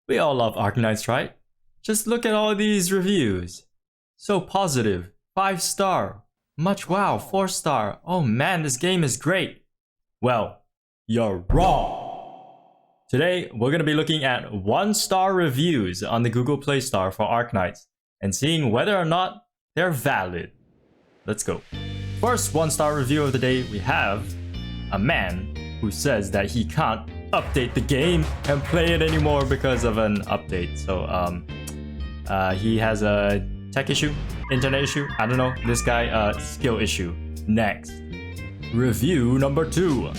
We all love Arknights, right? Just look at all these reviews. So positive, 5-star. Much wow, 4-star. Oh man, this game is great. Well, you're wrong. Today, we're going to be looking at 1-star reviews on the Google Play Store for Arknights and seeing whether or not they're valid. Let's go. First 1-star review of the day, we have a man who says that he can't update the game and play it anymore because of an update. So he has a tech issue, internet issue, I don't know. This guy, skill issue. Next, review number 2.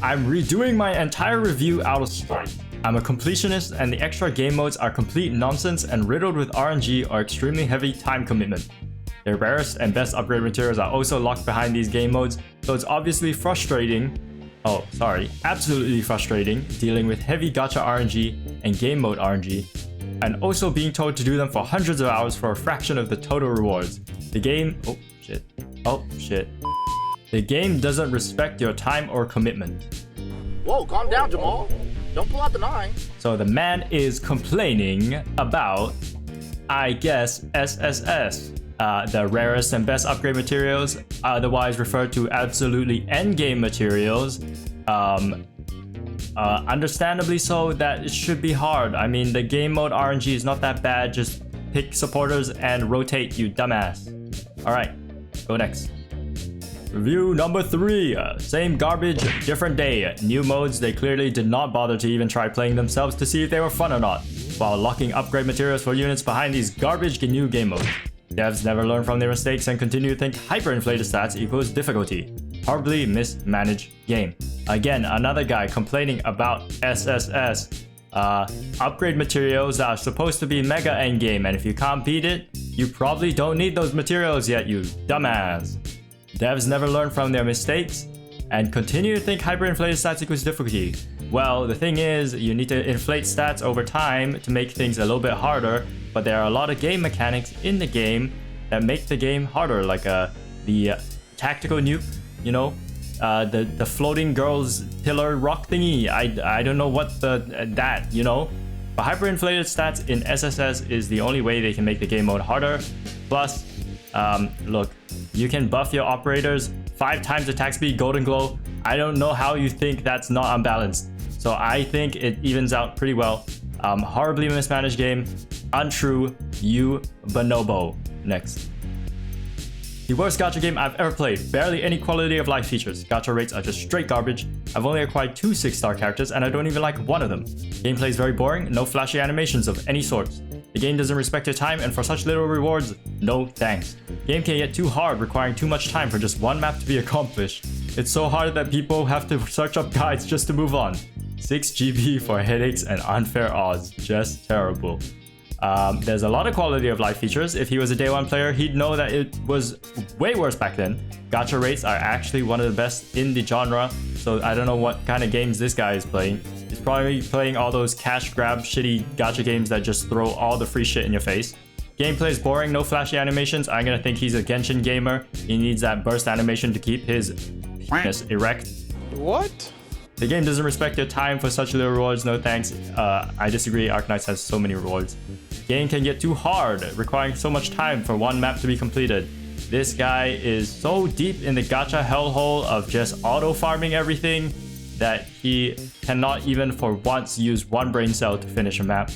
I'm redoing my entire review out of spite. I'm a completionist and the extra game modes are complete nonsense and riddled with RNG or extremely heavy time commitment. Their rarest and best upgrade materials are also locked behind these game modes, so it's obviously frustrating. Absolutely frustrating dealing with heavy gacha RNG and game mode RNG, and also being told to do them for hundreds of hours for a fraction of the total rewards. The game, The game doesn't respect your time or commitment. Whoa, calm down, Jamal. Don't pull out the 9. So the man is complaining about, I guess, SSS. The rarest and best upgrade materials, otherwise referred to absolutely endgame materials. Understandably so that it should be hard. I mean, the game mode RNG is not that bad. Just pick supporters and rotate, you dumbass. Alright, go next. Review number 3. Same garbage, different day. New modes, they clearly did not bother to even try playing themselves to see if they were fun or not, while locking upgrade materials for units behind these garbage new game modes. Devs never learn from their mistakes and continue to think hyperinflated stats equals difficulty. Horribly mismanaged game. Again, another guy complaining about SSS. Upgrade materials that are supposed to be mega endgame, and if you can't beat it, you probably don't need those materials yet, you dumbass. Devs never learn from their mistakes and continue to think hyperinflated stats equals difficulty. Well, the thing is, you need to inflate stats over time to make things a little bit harder, but there are a lot of game mechanics in the game that make the game harder, like the tactical nuke, you know, the floating girls pillar rock thingy. I don't know what that, you know. But hyperinflated stats in SSS is the only way they can make the game mode harder. Plus, look, you can buff your operators 5 times attack speed, golden glow. I don't know how you think that's not unbalanced. So I think it evens out pretty well. Horribly mismanaged game. Untrue, you bonobo. Next. The worst gacha game I've ever played. Barely any quality of life features. Gacha rates are just straight garbage. I've only acquired 2 6-star characters and I don't even like one of them. Gameplay is very boring, no flashy animations of any sort. The game doesn't respect your time, and for such little rewards, no thanks. Game can get too hard, requiring too much time for just one map to be accomplished. It's so hard that people have to search up guides just to move on. 6 GB for headaches and unfair odds. Just terrible. There's a lot of quality of life features. If he was a day 1 player, he'd know that it was way worse back then. Gacha rates are actually one of the best in the genre, so I don't know what kind of games this guy is playing. He's probably playing all those cash grab shitty gacha games that just throw all the free shit in your face. Gameplay is boring, no flashy animations. I'm gonna think he's a Genshin gamer. He needs that burst animation to keep his penis erect. What? The game doesn't respect your time for such little rewards, no thanks. I disagree, Arknights has so many rewards. Game can get too hard, requiring so much time for one map to be completed. This guy is so deep in the gacha hellhole of just auto-farming everything that he cannot even for once use one brain cell to finish a map.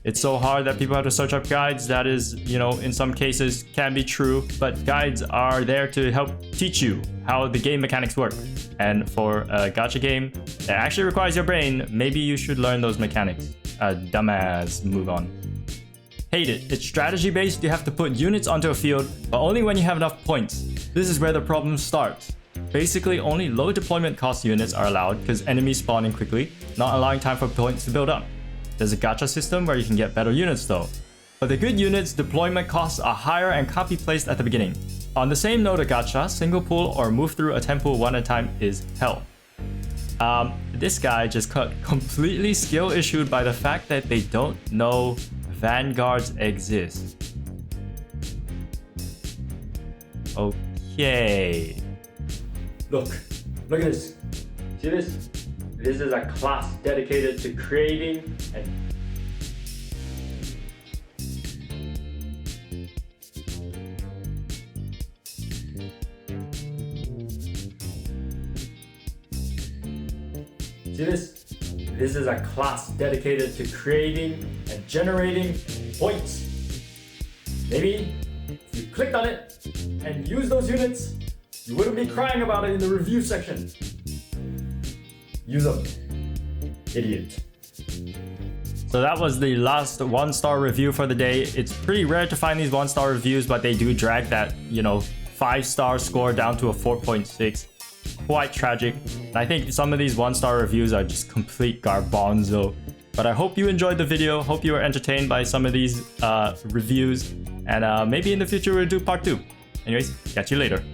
It's so hard that people have to search up guides. That is, you know, in some cases can be true, but guides are there to help teach you how the game mechanics work. And for a gacha game that actually requires your brain, maybe you should learn those mechanics. Dumbass, move on. Hate it. It's strategy based. You have to put units onto a field, but only when you have enough points. This is where the problem starts. Basically, only low deployment cost units are allowed because enemies spawn in quickly, not allowing time for points to build up. There's a gacha system where you can get better units though. But the good units' deployment costs are higher and can't be placed at the beginning. On the same note of gacha, single pool or move through a 10 pool one at a time is hell. This guy just got completely skill issued by the fact that they don't know vanguards exist. Okay. Look at this. See this? This is a class dedicated to creating and See this? This is a class dedicated to creating and generating points. Maybe if you clicked on it and used those units, you wouldn't be crying about it in the review section. Use them. Idiot. So that was the last 1-star review for the day. It's pretty rare to find these 1-star reviews, but they do drag that, 5-star score down to a 4.6. Quite tragic. And I think some of these 1-star reviews are just complete garbanzo. But I hope you enjoyed the video. Hope you were entertained by some of these reviews. And maybe in the future we'll do part 2. Anyways, catch you later.